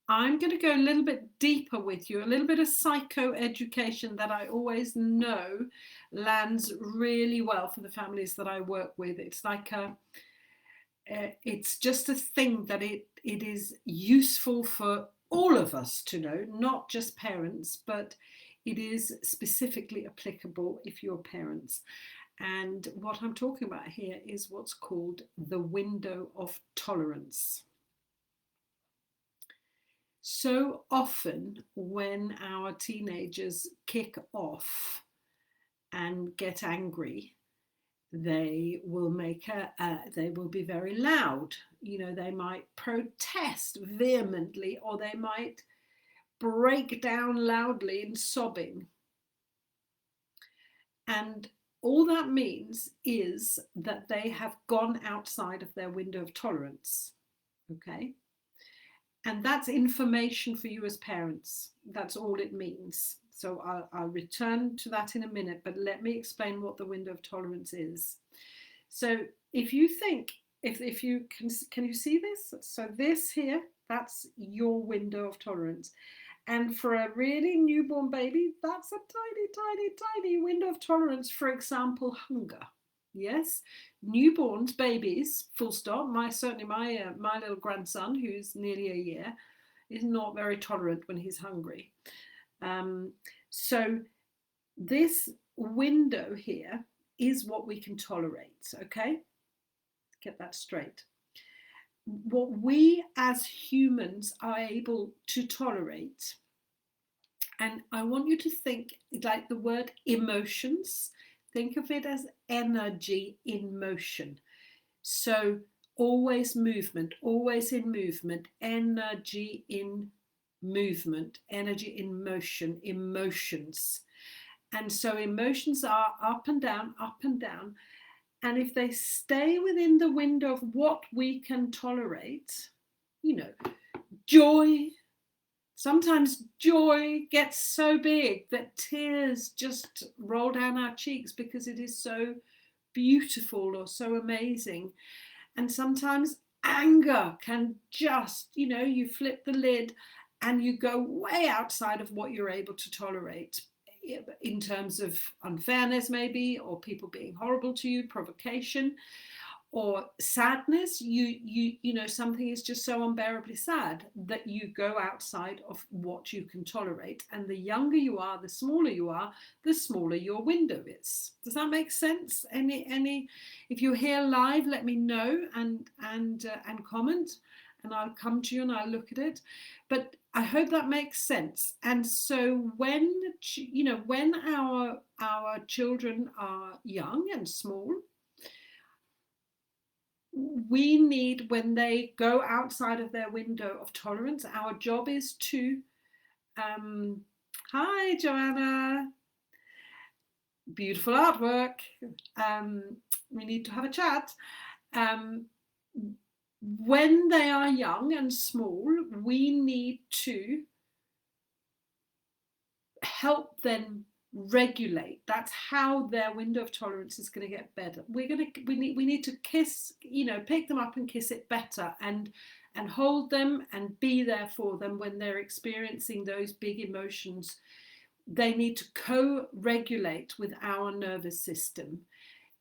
I'm going to go a little bit deeper with you, a little bit of psychoeducation that I always know lands really well for the families that I work with. It's like it's just a thing that it is useful for all of us to know, not just parents, but it is specifically applicable if you're parents. And what I'm talking about here is what's called the window of tolerance. So often, when our teenagers kick off and get angry, they will be very loud. You know, they might protest vehemently, or they might break down loudly in sobbing. And all that means is that they have gone outside of their window of tolerance. Okay. And that's information for you as parents. That's all it means. So I'll return to that in a minute, but let me explain what the window of tolerance is. So if you think, if you can you see this? So this here, that's your window of tolerance. And for a really newborn baby, that's a tiny, tiny, tiny window of tolerance. For example, hunger. Yes, newborns, babies, full stop. Certainly my little grandson, who's nearly a year, is not very tolerant when he's hungry. So this window here is what we can tolerate. Okay, get that straight. What we as humans are able to tolerate, and I want you to think like the word emotions. Think of it as energy in motion. So always movement, always in movement, energy in movement, energy in motion, emotions. And so emotions are up and down, up and down. And if they stay within the window of what we can tolerate, you know, joy, sometimes joy gets so big that tears just roll down our cheeks because it is so beautiful or so amazing. And sometimes anger can just, you flip the lid and you go way outside of what you're able to tolerate in terms of unfairness, maybe, or people being horrible to you, provocation, or sadness. You know, something is just so unbearably sad that you go outside of what you can tolerate. And the younger you are, the smaller you are, the smaller your window is. Does that make sense? Any if you're here live, let me know and comment, and I'll come to you and I'll look at it. But I hope that makes sense. And so when our children are young and small, we need, when they go outside of their window of tolerance, our job is to hi Joanna, beautiful artwork. We need to have a chat. When they are young and small, we need to help them regulate. That's how their window of tolerance is going to get better. We need to kiss, pick them up and kiss it better, and hold them and be there for them when they're experiencing those big emotions. They need to co-regulate with our nervous system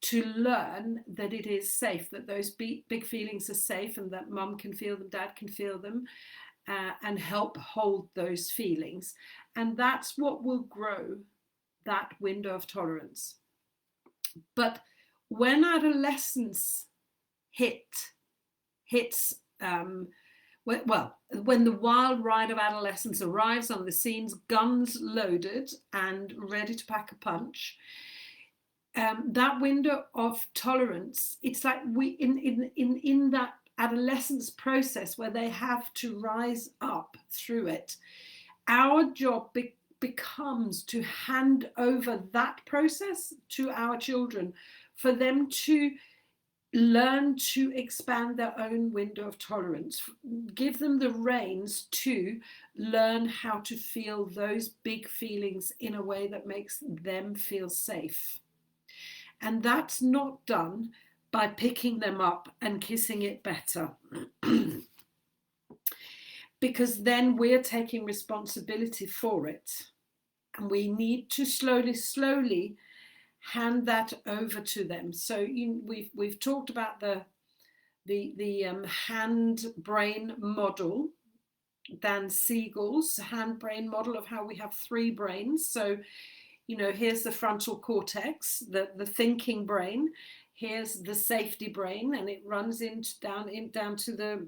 to learn that it is safe, that those big feelings are safe, and that mum can feel them, dad can feel them, and help hold those feelings. And that's what will grow that window of tolerance. But when adolescence hits, when the wild ride of adolescence arrives on the scenes, guns loaded and ready to pack a punch, that window of tolerance, it's like we in that adolescence process where they have to rise up through it. Our job becomes to hand over that process to our children, for them to learn to expand their own window of tolerance, give them the reins to learn how to feel those big feelings in a way that makes them feel safe. And that's not done by picking them up and kissing it better. because then we're taking responsibility for it. And we need to slowly hand that over to them. So we've talked about the hand brain model, Dan Siegel's hand brain model of how we have 3 brains. So here's the frontal cortex, the thinking brain. Here's the safety brain, and it runs down to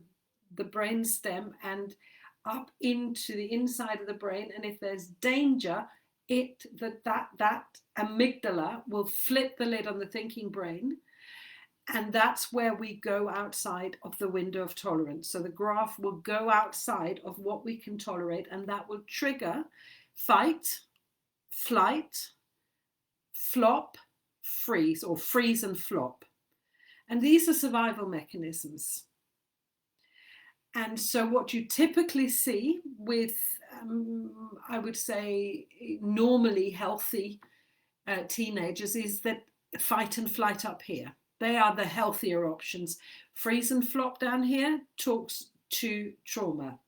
the brain stem and up into the inside of the brain. And if there's danger, that amygdala will flip the lid on the thinking brain, and that's where we go outside of the window of tolerance. So the graph will go outside of what we can tolerate, and that will trigger fight, flight, flop, freeze, or freeze and flop. And these are survival mechanisms. And so what you typically see with, I would say, normally healthy teenagers is that fight and flight up here. They are the healthier options. Freeze and flop down here talks to trauma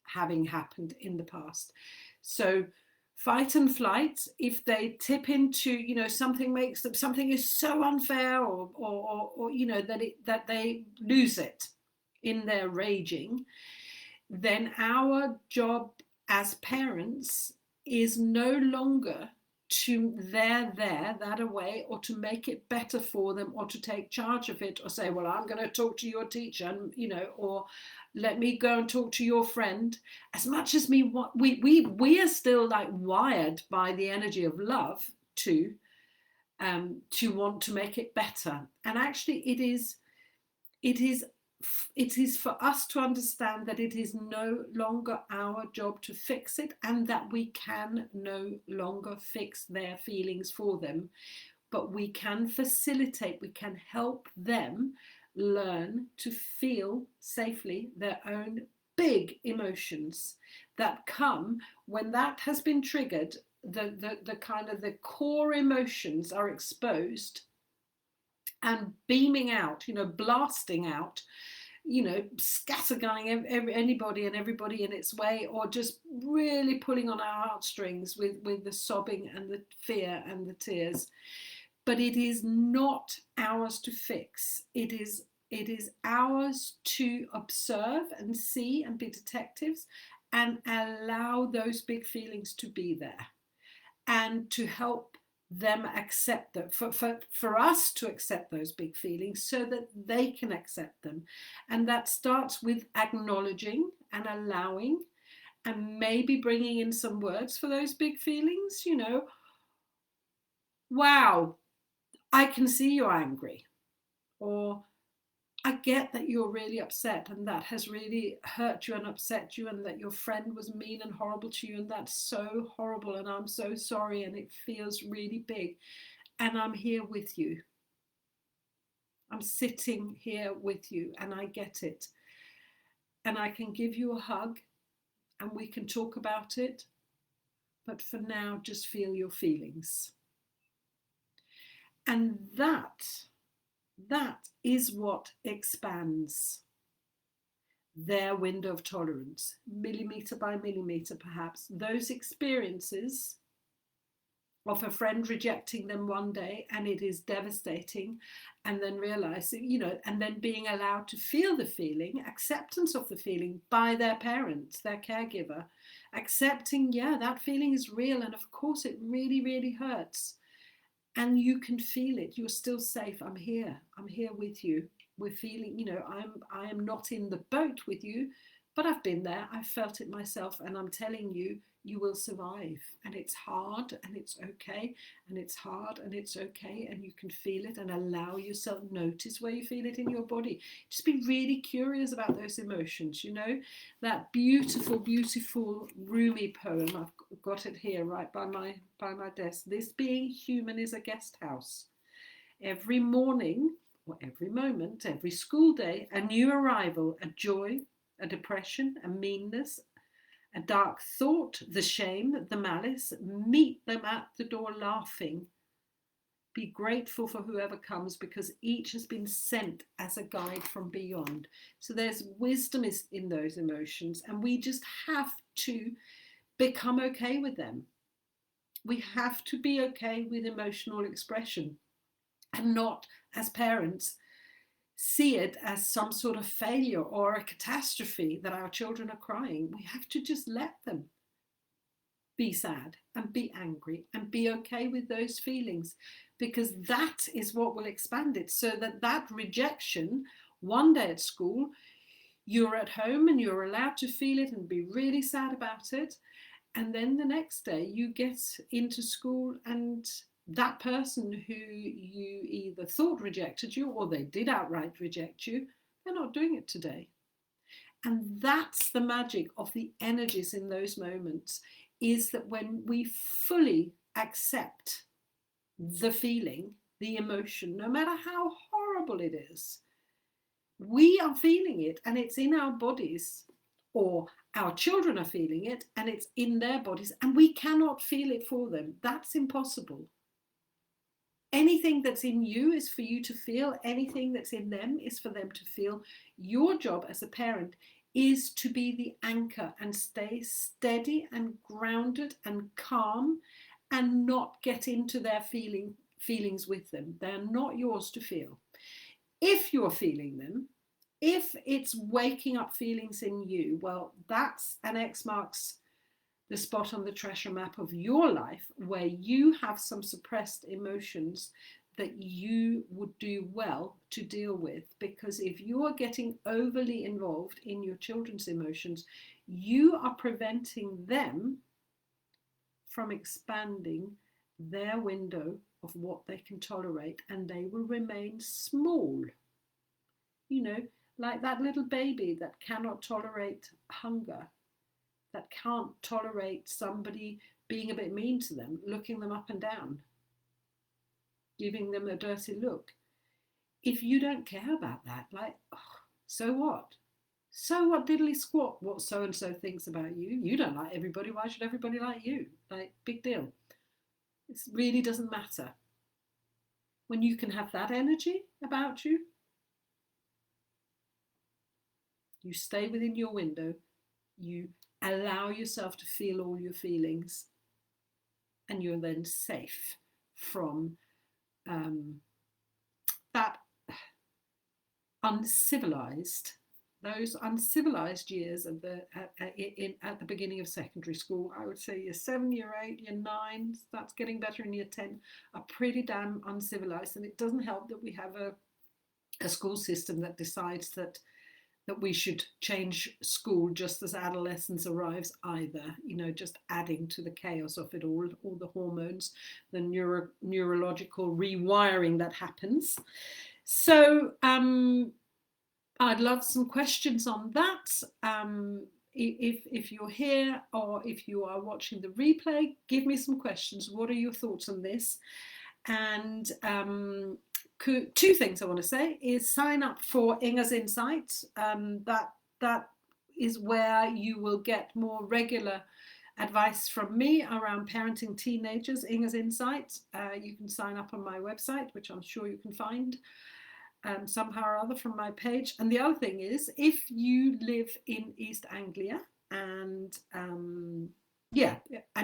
having happened in the past. So fight and flight, if they tip into, something is so unfair, or that they lose it in their raging, then our job as parents is no longer to that away, or to make it better for them, or to take charge of it, or say, well, I'm going to talk to your teacher, or let me go and talk to your friend. As much as we are still like wired by the energy of love to want to make it better. And actually it is for us to understand that it is no longer our job to fix it, and that we can no longer fix their feelings for them, but we can facilitate, we can help them learn to feel safely their own big emotions that come when that has been triggered. The kind of the core emotions are exposed and beaming out, blasting out, scattergunning anybody and everybody in its way, or just really pulling on our heartstrings with the sobbing and the fear and the tears. But it is not ours to fix. It is ours to observe and see and be detectives, and allow those big feelings to be there, and to help them accept them, for us to accept those big feelings so that they can accept them. And that starts with acknowledging and allowing, and maybe bringing in some words for those big feelings. Wow, I can see you're angry, or I get that you're really upset, and that has really hurt you and upset you, and that your friend was mean and horrible to you, and that's so horrible, and I'm so sorry, and it feels really big, and I'm here with you. I'm sitting here with you, and I get it, and I can give you a hug, and we can talk about it, but for now, just feel your feelings. And that is what expands their window of tolerance, millimeter by millimeter, perhaps. Those experiences of a friend rejecting them one day, and it is devastating, and then realizing, and then being allowed to feel the feeling, acceptance of the feeling by their parents, their caregiver, accepting, that feeling is real, and of course it really, really hurts. And you can feel it. You're still safe. I'm here with you. We're feeling, I am not in the boat with you, but I've been there. I've felt it myself. And I'm telling you, you will survive. And it's hard, and it's okay. And it's hard, and it's okay. And you can feel it, and allow yourself, notice where you feel it in your body. Just be really curious about those emotions. That beautiful, beautiful Rumi poem. I've got it here right by my desk. This being human is a guest house. Every morning, or every moment, every school day, a new arrival, a joy, a depression, a meanness, a dark thought, the shame, the malice, meet them at the door laughing, Be grateful for whoever comes, because each has been sent as a guide from beyond. So there's wisdom in those emotions, and we just have to become okay with them. We have to be okay with emotional expression, and not, as parents, see it as some sort of failure or a catastrophe that our children are crying. We have to just let them be sad and be angry and be okay with those feelings, because that is what will expand it. So that rejection, one day at school, you're at home and you're allowed to feel it and be really sad about it. And then the next day you get into school, and that person who you either thought rejected you, or they did outright reject you, they're not doing it today. And that's the magic of the energies in those moments, is that when we fully accept the feeling, the emotion, no matter how horrible it is, we are feeling it and it's in our bodies, or our children are feeling it and it's in their bodies, and we cannot feel it for them. That's impossible. Anything that's in you is for you to feel. Anything that's in them is for them to feel. Your job as a parent is to be the anchor and stay steady and grounded and calm, and not get into their feelings with them. They're not yours to feel. If you're feeling them, if it's waking up feelings in you, well, that's an X marks the spot on the treasure map of your life, where you have some suppressed emotions that you would do well to deal with. Because if you are getting overly involved in your children's emotions, you are preventing them from expanding their window of what they can tolerate, and they will remain small. You know, like that little baby that cannot tolerate hunger, that can't tolerate somebody being a bit mean to them, looking them up and down, giving them a dirty look. If you don't care about that, like, oh, so what? So what, diddly squat, what so-and-so thinks about you? You don't like everybody, why should everybody like you? Like, big deal. It really doesn't matter. When you can have that energy about you, you stay within your window, you allow yourself to feel all your feelings, and you're then safe from that those uncivilized years of at the beginning of secondary school. I would say year 7, year 8, year 9, that's getting better in year 10, are pretty damn uncivilized. And it doesn't help that we have a school system that decides that we should change school just as adolescence arrives either, you know, just adding to the chaos of it all the hormones, the neurological rewiring that happens. So I'd love some questions on that. If you're here, or if you are watching the replay, give me some questions. What are your thoughts on this? And two things I want to say is sign up for Inga's Insights. That is where you will get more regular advice from me around parenting teenagers. Inga's Insights. You can sign up on my website, which I'm sure you can find somehow or other from my page. And the other thing is, if you live in East Anglia and and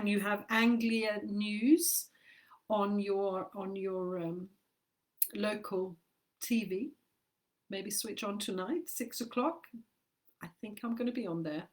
you have Anglia news on your local TV, maybe switch on tonight, 6 o'clock. I think I'm going to be on there.